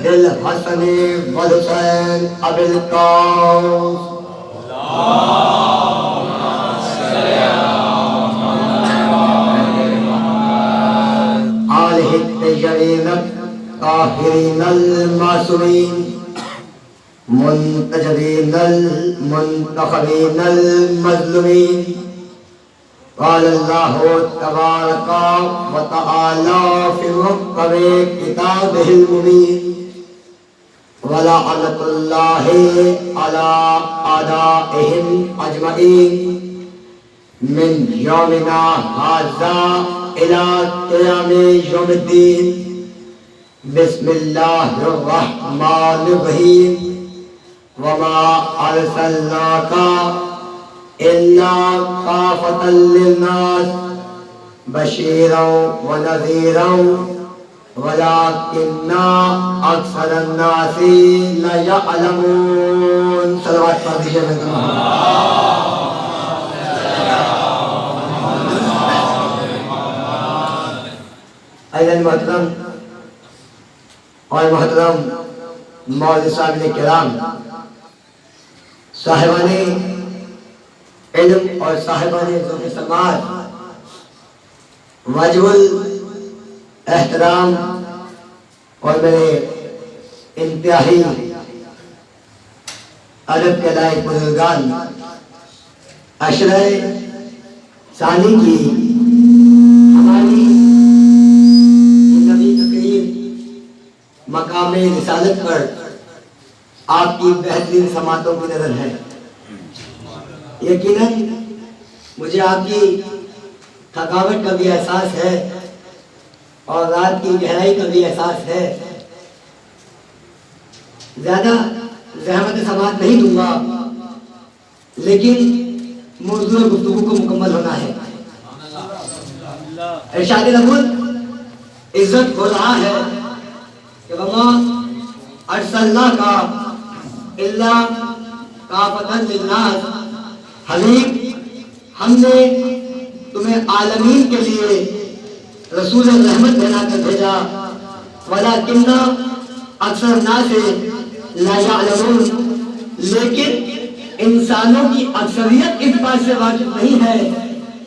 للحسن والحسین ابی القاس آلہ الطیبین الطاہرین المعصومین منتجبین المنتخبین المظلومین. قال اللہ تبارک و تعالی فی محکم کتابہ المبین وَلَعْنَةُ اللَّهِ عَلَىٰ أَعْدَائِهِمْ أَجْمَعِينَ مِنْ يَوْمِنَا هَٰذَا إِلَىٰ قِيَامِ يَوْمِ الدِّينِ. بسم اللہ الرحمن الرحیم. وَمَا أَرْسَلْنَاكَ إِلَّا كَافَةً لِلنَّاسِ بَشِيرًا وَنَذِيرًا وَلَٰكِنَّ أَكْثَرَ النَّاسِ لَا يَعْلَمُونَ. صلوات پڑھ دیجیے. ایضاً محترم اور محترم مولوی صاحب کرام، صاحبان علم اور صاحبان ذوق سماعت، واجب الاحترام اور میرے انتہائی ادب کے لائق بزرگان، عشرہ ثانی کی ہماری نبی کریم مقام رسالت پر آپ کی بہترین سماعتوں کی نظر ہے. یقیناً مجھے آپ کی تھکاوٹ کا بھی احساس ہے اور رات کی گہرائی کا بھی احساس ہے. زیادہ زحمت سماعت نہیں دوں گا، لیکن موضوع گفتگو کو مکمل ہونا ہے. ارشاد رسول عزت ہو رہا ہے کہ وما ارسلناک الا کافۃ للناس. حبیب، ہم نے تمہیں عالمین کے لیے رسول رحمت بنا کر بھیجا. ولیکن اکثر الناس لا یعلمون، لیکن انسانوں کی اکثریت اس بات سے واقف نہیں ہے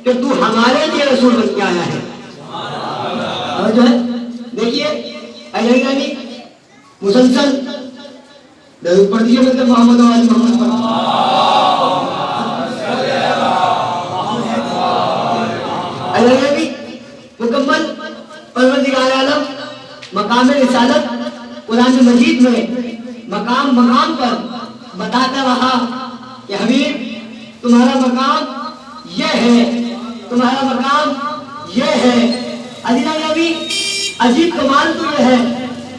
کہ تو ہمارے لیے رسول بن کے آیا ہے. اور جو ہے دیکھیے ایلیانی مسلسل درود پڑھ دیجیے مطلب محمد و آل محمد پر. ایلیانی مکمل پروردگار عالم مقام رسالت قرآن مجید میں مقام مقام پر بتاتا رہا کہ حبیب تمہارا مقام یہ ہے، تمہارا مقام یہ ہے. عجیب کمال تو یہ ہے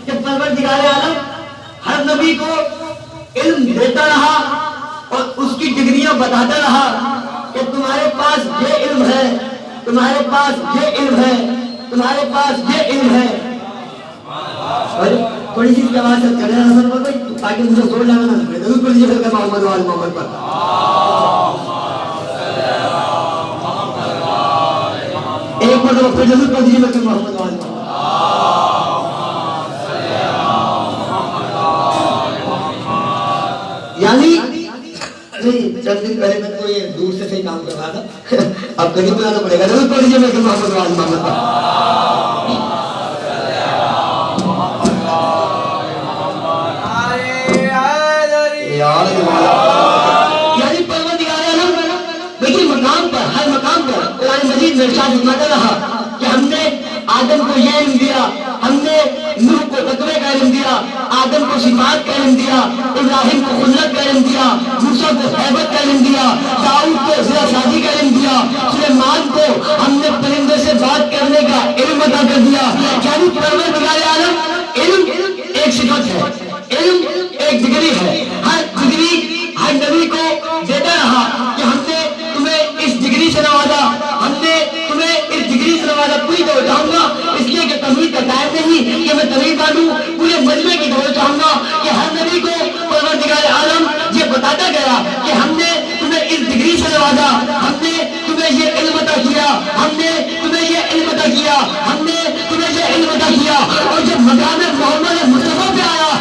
کہ پروردگار عالم ہر نبی کو علم دیتا رہا اور اس کی ڈگریاں بتاتا رہا کہ تمہارے پاس یہ علم ہے، تمہارے پاس یہ علم ہے، تمہارے پاس یہ علم ہے. تھوڑی سی آواز سے کرے نظر پر تاکہ مجھے زور لگانا نہ پڑے. ضرور پڑھ لیجیے پھر محمد و آل محمد پر. ایک مرتبہ پھر ضرور پڑھ دیجیے پھر محمد و آل محمد. یعنی چند دن پہلے میں کو یہ دور سے صحیح کام کر رہا تھا، اب قریب بلانا پڑے گا. ضرور پڑھ لیجیے پھر محمد و آل محمد پر. یعنی پروردگار عالم دیکھیے مقام پر، ہر مقام پر قرآن مجید میں ارشاد فرماتا رہا کہ ہم نے آدم کو یہ علم دیا، ہم نے نوح کو تقوی کا علم دیا، آدم کو صفات کا علم دیا، ابراہیم کو خلت کا علم دیا، موسیٰ کو ہیبت کا علم دیا، داؤد کو ذرا شادی کا علم دیا، سلیمان کو ہم نے پرندے سے بات کرنے کا علم عطا کر دیا. یعنی پروردگار عالم علم ایک صفت ہے، علم ایک ڈگری ہے. ہر ڈگری ہر نبی کو دیتا رہا کہ ہم نے تمہیں اس ڈگری سے نوازا، ہم نے تمہیں اس ڈگری سے نوازا. پوری طور چاہوں گا اس لیے کہ تمہید کا ٹائم نہیں کہ میں تمہید باندھوں، پورے مجمع کی طور چاہوں گا کہ ہر نبی کو پروردگار عالم یہ بتاتا گیا کہ ہم نے تمہیں اس ڈگری سے نوازا، ہم نے تمہیں یہ علم عطا کیا، ہم نے تمہیں یہ علم عطا کیا، ہم نے تمہیں یہ علم عطا کیا. اور جب مقام محمد مصطفیٰ پہ آیا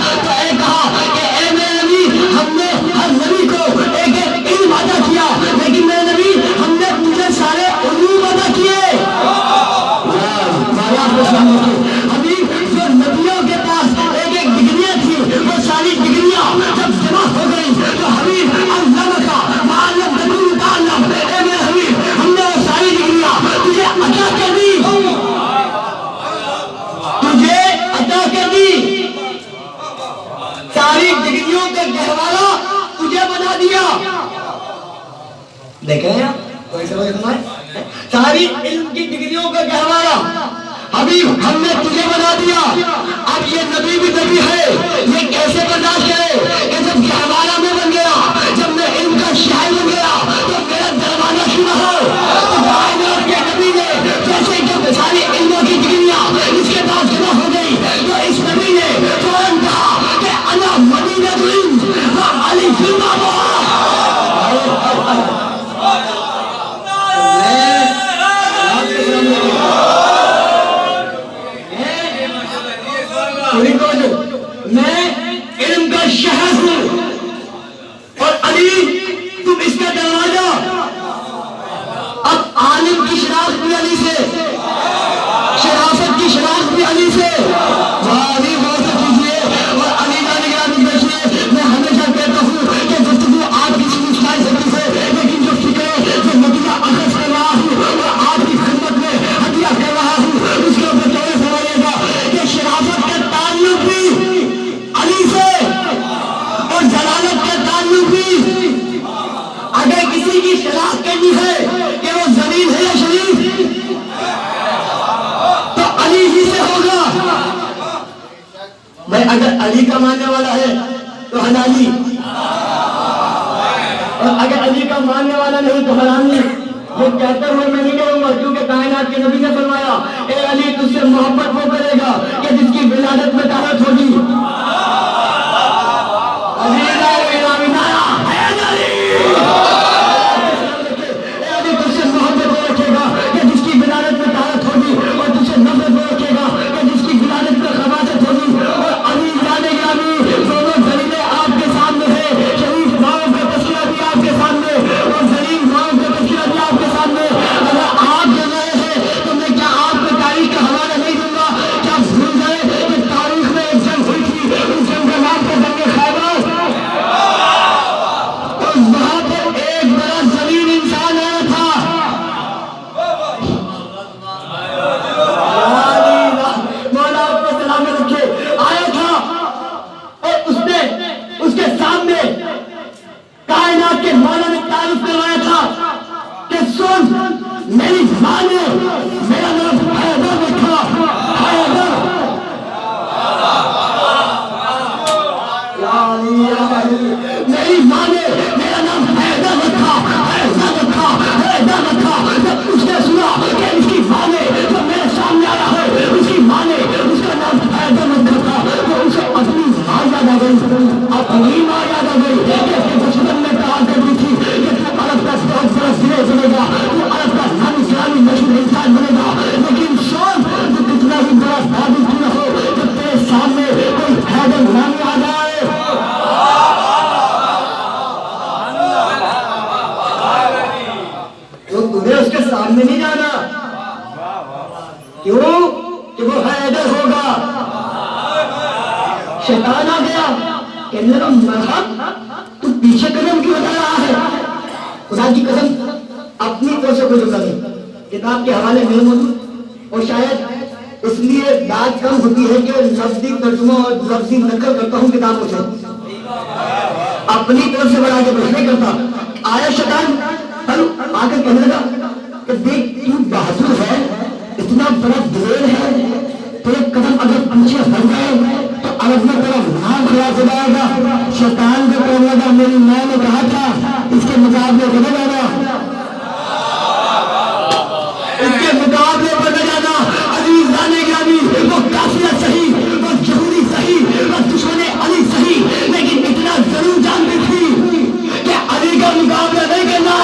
کا گہوارہ تجھے بنا دیا. دیکھیں کوئی سمجھ سمائے ساری علم کی ڈگریوں کا گہوارہ حبیب ہم نے تجھے بنا دیا. اب یہ نبی بھی نبی ہے, یہ کیسے برداشت کرے کہ جب گہوارہ میں بن گیا, جب میں علم کا شاعر بن گیا تو میرا دروازہ شروع ہو. تو کائنات کے نبی نے جیسے جب ساری علموں کی ڈگریاں اس کے پاس جمع ہو گئی تو اس نبی نے فوراً کہا کہ انا مدینہ العلم و علی فی الباب. میں علم کا شہر ہوں اور علی تم اس کا دروازہ. اب عالم کی شناخت بھی علی سے, شرافت کی شناخت بھی علی سے. علی بہت سے کیجیے اور علی جانے کے بعد دیکھیے. میں ہمیشہ کہتا ہوں کہ گفتگو آپ کی سمجھائی سکتی ہے, لیکن جو فکر جو نتیجہ اخذ کر رہا ہوں اور آپ کی خدمت میں ہدیہ کر رہا ہوں اس کے اوپر توڑے سمجھیے گا کہ شرافت کا تعلق بھی علی سے اور جلالت کا تعلق بھی. اگر کسی کی شناخت کرنی ہے کہ وہ زمین ہے یا شریف تو علی ہی سے ہوگا. بھائی اگر علی کا ماننے والا ہے تو حلالی, اور اگر علی کا ماننے والا نہیں تو حرامی. یہ کہتے ہوئے میں نہیں کہوں گا کیونکہ کائنات کے نبی نے فرمایا اے علی تجھ سے محبت وہ کرے گا کہ جس کی ولادت میں طاقت ہوگی. شیطان آ گیا کہ میرا مذہب تو پیچھے قدم کیوں بتا رہا ہے. خدا کی قسم اپنی طور سے کوئی جملہ نہیں, کتاب کے حوالے میں موجود, اور شاید اس لیے بات کم ہوتی ہے کہ لفظی ترجمہ اور لفظی نقل کرتا ہوں کتابوں سے, اپنی طرف سے بڑھا کے بس نہیں کرتا. آیا شیطان آ کر کہنے لگا کہ دیکھ تو بہادر ہے, اتنا بڑا دلیر ہے, تیرے قدم اگر پیچھے ہٹ گئے تو عرب میں تیرا نام خلاف ہو جائے گا. شیطان کو کہنے لگا میری ماں نے کہا تھا اس کے مقابلے پر نہ جانا, اس کے مقابلے پر نہ جانا. عزیز جانے گا بھی وہ کافر صحیح, وہ یہودی صحیح, وہ دشمن علی صحیح, لیکن اتنا ضرور جانتی تھی کہ علی کا مقابلہ نہیں کرنا.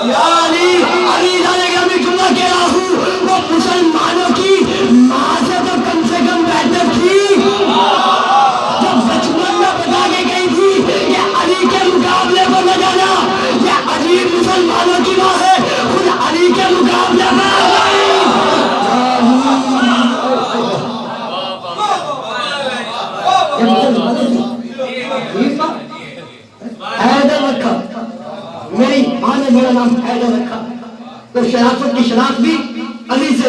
یا علی, علی جانے گا بھی جملہ کہہ رہا ہوں, وہ مسلمانوں کی ماں سے تو کم بہتر تھی جب بچپن میں بتا کے گئی تھی کہ علی کے مقابلے پر نہ جانا. یہ عجیب مسلمانوں کی ماں ہے, خود علی کے مقابلے پر آ گئی. حیدر رکھا, میری ماں نے میرا نام حیدر رکھا, تو شرافت کی شناخت بھی علی سے,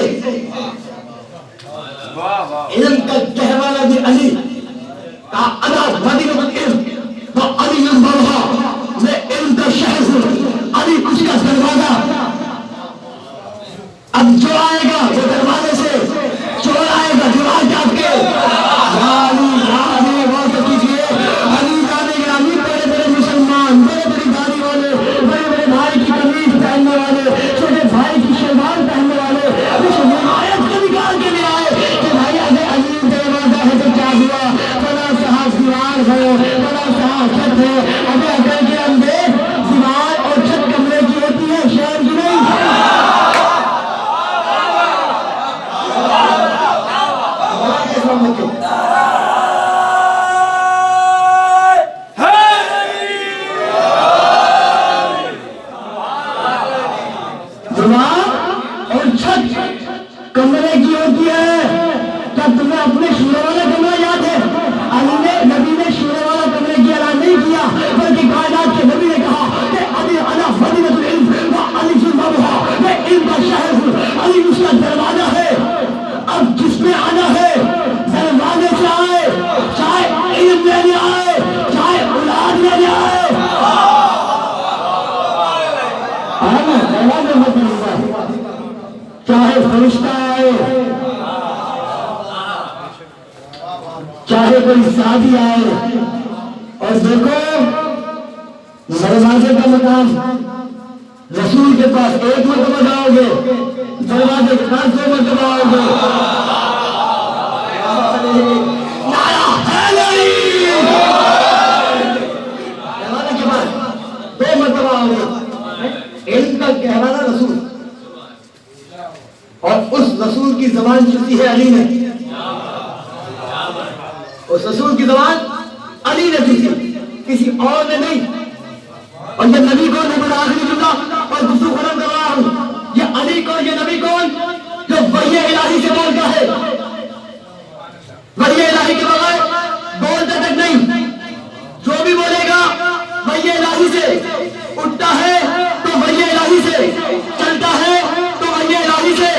علم کا کہوانا بھی علی, انا مدینہ العلم و علی بابا میں علم کا شہر ہوں، علی اس کا دروازہ۔ اب جو آئے گا وہ دروازے سے، چور آئے گا دیوار ٹاپ کے۔ غور کیجیے، علی جان گرامی، بڑے بڑے مسلمان، بڑے بڑی داڑھی والے، بڑے بڑے بھائی کی قمیض پہننے والے، چھوٹے بھائی کی شلوار پہننے والے، اس روایت کو نکال کے لے آئے کہ بھائی اگر علی دروازہ ہے تو کیا ہوا، بڑا صاحب دیوار ہے، بڑا صاحب چھت ہے، ابھی اگر کے اندر دیوار اور چھت کمرے کی ہوتی ہے، شہر کی نہیں۔ اور چھت کمرے کی ہوتی ہے۔ کیا تمہیں اپنے شورے والا کمرہ یاد ہے؟ علی نے، نبی نے شورے والا کمرے کی اعلان نہیں کیا، بلکہ کائنات کے نبی نے کہا کہ ابھی انا مدینہ العلم و علی بابا، میں علم کا شہر ہوں، علی اس کا دروازہ ہے۔ اب جس میں آنا ہے دروازے سے آئے، چاہے علم لینے آئے، چاہے اولاد لینے آئے، چاہے فرشتہ آئے، چاہے کوئی سادی آئے۔ اور دیکھو دروازے کا مقام، رسول کے پاس ایک مرتبہ جاؤ گے، دروازے کے پاس 2 مرتبہ آؤ گے۔ دروازے کے پاس 2 مرتبہ آؤ گے۔ علم کا کہلانا رسول، اور اس رسول کی زبان چلتی ہے علی نے، اس رسول کی زبان علی نے چلی، کسی اور نے نہیں۔ اور یہ نبی کون ہے؟ میں آخری جملہ اور گفتگو ختم کر رہا ہوں۔ یہ علی کون، یہ نبی کون؟ جو وحی الہی سے بولتا ہے، وحی الہی کے بغیر بولتا تک نہیں، جو بھی بولے گا وحی الہی سے، اٹھتا ہے تو وحی الہی سے، چلتا ہے تو وحی الہی سے۔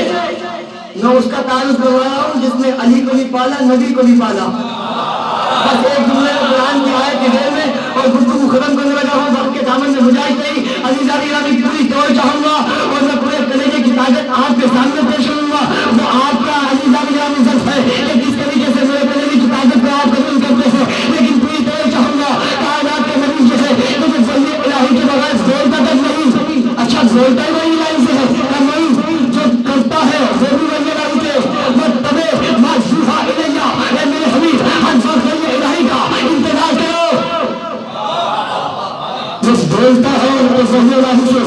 میں اس کا تعارف کر رہا ہوں جس نے علی کو بھی پالا، نبی کو بھی پالا۔ بس ایک جملے میں قرآن کی آیت کی دیر میں اور گفتگو ختم کرنے لگا ہوں، وقت کے دامن میں مجاہد نہیں۔ علی زادی گرامی پوری توڑ چاہوں گا اور میں پورے کلیجے کی طاقت آپ کے سامنے پیش کروں گا۔ وہ آپ کا علی زادی گرامی ضرف ہے کہ کس طریقے سے میرے کلیجے کی طاقت کو آپ قبول کرتے ہیں، لیکن پوری توڑ چاہوں گا کائنات کے نبی جو ہے لیکن وحی الہی کے بغیر بولتا تک نہیں۔ اچھا بولتا ہی وحی الہی سے ہے یا نہیں؟ جو کرتا ہے وہ بھی وحی الہی سے۔ مطلب ما یوحی الیہ، اے میرے حبیب ہر وقت وحی الہی کا انتظار کرو۔ جو بولتا ہے تو وحی الہی سے،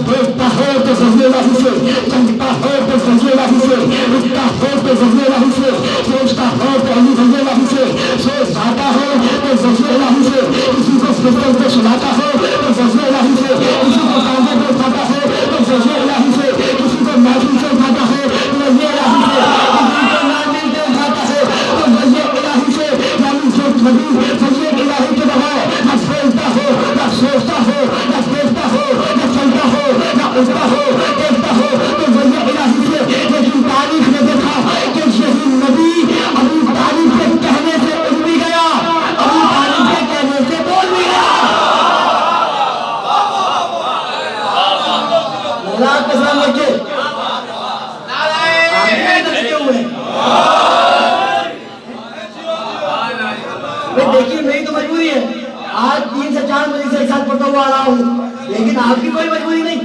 دیکھتا ہے تو وحی الہی سے، چلتا ہے تو وحی الہی سے، اٹھتا ہے تو وحی الہی سے، سوچتا ہے تو علی وحی الہی سے، سوچ جاتا ہے تو وحی الہی سے، کسی کو فکر کو سناتا ہے تو وحی الہی سے، کسی کو کاندھے پہ اٹھاتا ہے تو وحی الہی سے، کسی کو محفل سے اٹھاتا ہے تو وحی الہی سے، کسی کو نازل سے اٹھاتا ہے تو وحی الہی سے۔ یعنی جو نبی وحی الہی کے بغیر نہ بولتا ہو، نہ سوچتا ہو، نہ دیکھتا ہو، نہ چلتا ہو، نہ اٹھتا ہو، دیکھتا ہو تو وحی الہی سے۔ لیکن تاریخ نے دیکھا کہ یہی نبی ابو طالب کے کہنے سے اٹھ بھی گیا، ابو طالب کے کہنے سے بول بھی گیا۔ اللہ کا سلام رکھے، دیکھیے میری تو مجبوری ہے، آج 3 سے 4 بجے سے ایک ساتھ پڑھتا ہوا آ رہا ہوں، لیکن آپ کی کوئی مجبوری نہیں،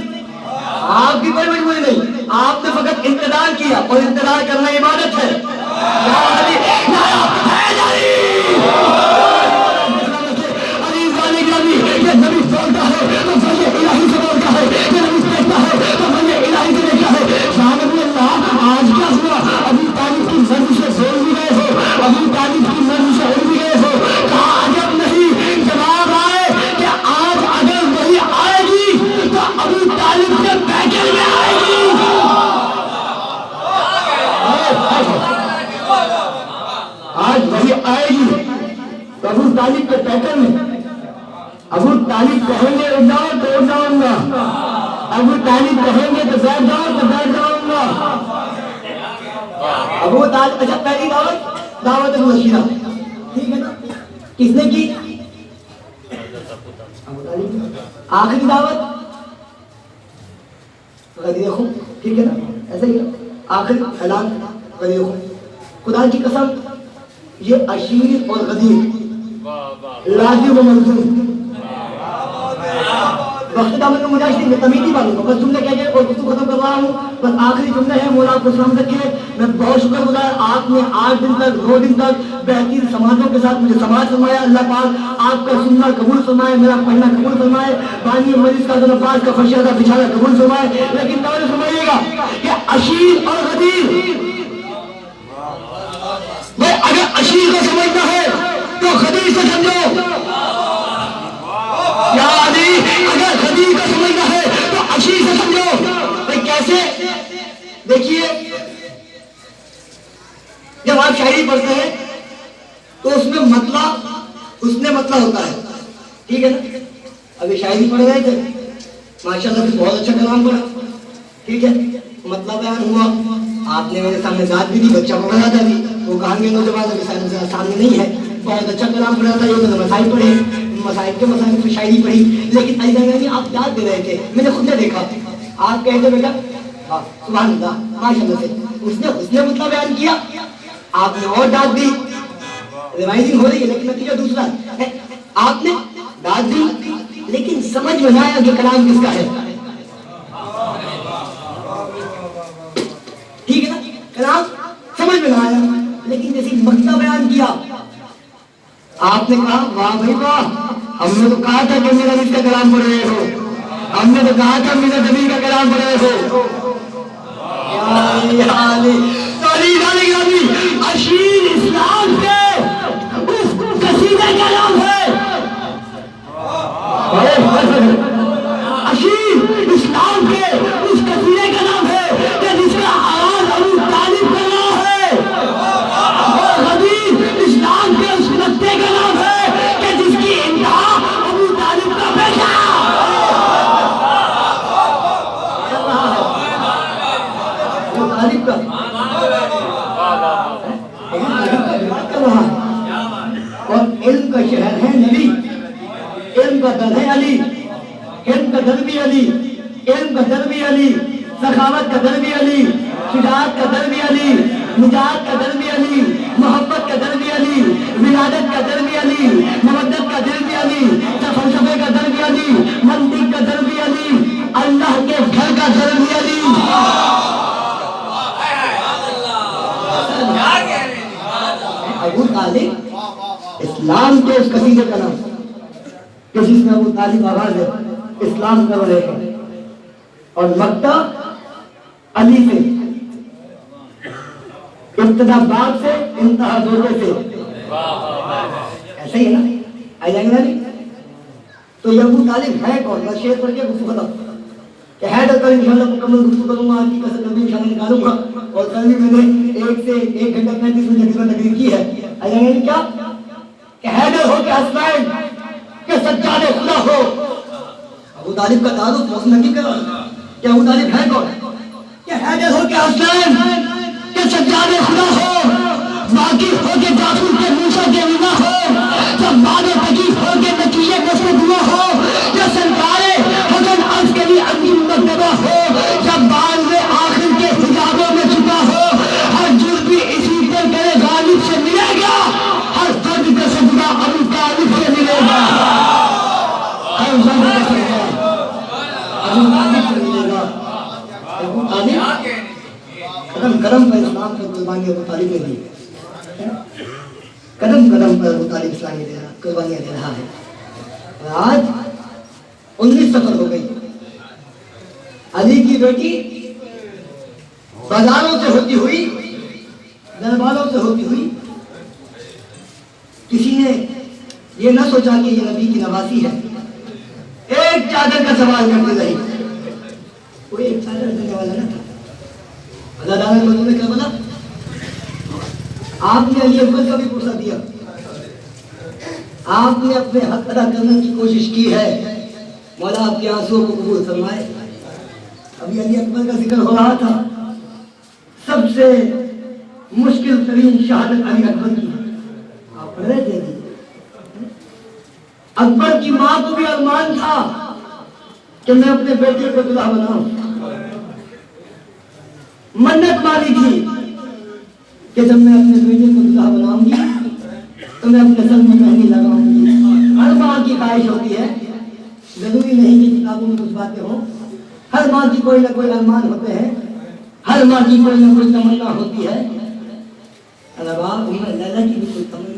آپ کی کوئی مجبوری نہیں۔ آپ نے فقط انتظار کیا اور انتظار کرنا عبادت ہے۔ یا علی، یا حیدری، علی زادی گرامی، یہ نبی بولتا ہے تو وحی الہی سے بولتا ہے، یہ نبی دیکھتا ہے تو وحی الہی سے دیکھتا ہے۔ یا نبی اللہ، آج کیا ہوا؟ ابو طالب کی مرضی سے بول بھی گئے ہو، ابو طالب کی مرضی سے اڑ بھی گئے ہو، کہا عجب نہیں، جواب آئے کہ آج اگر وہی آئے گی تو ابو طالب کے پیکر میں آئے گی۔ آج وہی آئے گی تو ابو طالب کے پیکر میں۔ ابو طالب کہیں گے اٹھ جاؤ تو اٹھ جاؤں گا، ابو طالب کہیں گے تو بیٹھ جاؤ تو بیٹھ جاؤں گا۔ ابو طالب، اچھا پہلی دعوت، دعوت المشیرہ، ٹھیک ہے نا؟ کس نے کی؟ آخری دعوت غدیر خون، ٹھیک ہے نا، ایسا ہی آخری اعلان غدیر خون. خدا کی قسم یہ اشیر اور غدیر لازم و ملزوم وقت دامن میں مجاہدین میں تمیدی والوں کو بس جملے کہہ کے اور گفتگو ختم کر رہا ہوں. بس آخری جملے ہیں. مولا آپ کو سلامت رکھے. میں بہت شکر گزار، آپ نے 8 دن تک 9 دن تک بہترین سماجوں کے ساتھ مجھے سماج فرمایا. اللہ پاک آپ کا سننا قبول فرمائے، میرا پڑھنا قبول فرمائے، بانی مریض کا نفاذ کا فشادہ بچھانا قبول فرمائے. لیکن توجہ فرمائیے گا کہ اشیر اور غدیر، اگر اشیر کو سمجھنا ہے تو غدیر سے سمجھو. یا علی، اگر غدیر کو سمجھنا ہے تو اشیر سے سمجھو. کیسے؟ دیکھیے، جب آپ شاعری پڑھتے ہیں تو اس میں مطلع ہوتا ہے، ٹھیک ہے نا. ابھی شاعری پڑھ رہے تھے، ماشاءاللہ سے بہت اچھا کلام پڑھا، ٹھیک ہے، مطلب بیان ہوا. آپ نے میرے سامنے ذات بھی دی، بچہ پڑھ رہا تھا ابھی، وہ کہانگے نوجوان ابھی سامنے نہیں ہے، بہت اچھا کلام پڑھا تھا. یہ میں نے مسائل پڑھے، مسائل کے مسائل میں شاعری پڑھی. لیکن آپ یاد دے رہے تھے، میں نے خود نے دیکھا، آپ کہتے بیٹا سبحان اللہ ماشاءاللہ سے اس نے مطلب بیان کیا، آپ نے اور ڈانٹ دی. ریوائزنگ ہو رہی ہے لیکن نتیجہ دوسرا ہے. آپ نے ڈانٹ دی لیکن سمجھ میں آیا کہ کلام کس کا ہے. ٹھیک ہے نا، کلام سمجھ میں آیا لیکن جیسے مطلب بیان کیا، آپ نے کہا واہ بھائی واہ، ہم نے تو کہا تھا کہ میرا اس کا کلام پڑھ رہے ہو، ہم نے تو کہا تھا میرا نبی کا کلام پڑھ رہے ہو. اشیر اسلام کے اس قصیدے کا نام ہے. اشیر اسلام کے اس قصیدے کا نام ہے کہ جس کا آغاز ابو طالب کا نام ہے، اور غدیر اسلام کے اس نقطے کا نام ہے کہ جس کی انتہا ابو طالب کا بیٹا. ابو طالب کا اور علم کا شہر ہے نبی، علم کا در ہے علی، علم کا در بھی علی، علم کا در بھی علی، سخاوت کا در بھی علی، شجاعت کا در بھی علی، نجات کا در بھی علی، محبت کا در بھی علی، ولادت کا در بھی علی، مودت کا در بھی علی، فلسفے کا در بھی علی، منطق کا در بھی علی، اللہ کے گھر کا در بھی علی. ابو طالب اسلام کے اس قصیدے کا نام کہ جس میں ابو طالب آغاز ہے اسلام کر رہے ہیں، اور مکہ علی سے، ابتدا باب سے انتہا دوجے سے. ایسا ہی ہے نا، آئی جائیں گے نا. تو یہ ابو طالب ہے کون؟ میں شیئر کر کے گفتگو ختم کہ ہے تو کل انشاءاللہ مکمل گفتگو کروں گا، آج کی قسم نبی انشاءاللہ نکالوں گا. اور کل بھی میں نے 1 سے 1 گھنٹہ 35 منٹ تقریر کی ہے. آئی جائیں گے کیا کہ حیدر ہو کہ حسنین کہ سجاد خدا ہو. ابو طالب کا تعارف موسم نبی کا کہ ابو طالب ہے کون؟ کہ حیدر ہو کہ حسنین کہ سجاد خدا ہو، باقی ہو کہ جعفر کے موسیٰ کے رضا ہو، جب بعد تکیف ہو کہ نقیہ نصر دعا ہو، کہ سرکار حسن عرض کے لیے انجم مقتبہ ہو، جب بعد میں آخر کے حجابوں میں چھپا ہو، ہر جرم بھی اسی پر کرے غالب سے ملے گا، ہر فرد کا سجدہ ابو طالب سے ملے گا، ہر فرد کا سجدہ ابو طالب سے ملے گا. ابو طالب قدم قدم پر اسلام پر قربانی ابو طالب نے دی، قدم قدم پر ابو طالب اسلامی دے رہا، قربانیاں دے رہا ہے. آج 19 سفر ہو گئی. علی کی بیٹی بازاروں سے ہوتی ہوئی، درباروں سے ہوتی ہوئی، کسی نے یہ نہ سوچا کہ یہ نبی کی نواسی ہے. ایک چادر کا سوال کرتے رہی، کوئی ایک چادر دینے والا نہ تھا. اللہ تعالیٰ نے کیا بولا؟ آپ نے علی اکبر کا بھی پرسہ دیا، آپ نے اپنے حق ادا کرنے کی کوشش کی ہے، مولا آپ کے آنسوں کو قبول فرمائے. ابھی علی اکبر کا ذکر ہو رہا تھا، سب سے مشکل ترین شہادت علی اکبر کی آپ پڑھ رہے تھے. اکبر کی ماں کو بھی ارمان تھا کہ میں اپنے بیٹے کو دلہا بناؤں، منت ماری تھی کہ جب میں اپنے بیٹے کو دلہا بناؤں گی تو میں اپنے سر میں مہندی لگاؤں گی۔ ہر ماں کی خواہش ہوتی ہے، ضروری نہیں کہ کتابوں میں کچھ باتیں ہوں، ہر ماں کی کوئی نہ کوئی ارمان ہوتے ہیں، ہر ماں کی کوئی نہ کوئی تمنا ہوتی ہے۔ لیلا کی بھی کوئی تمنا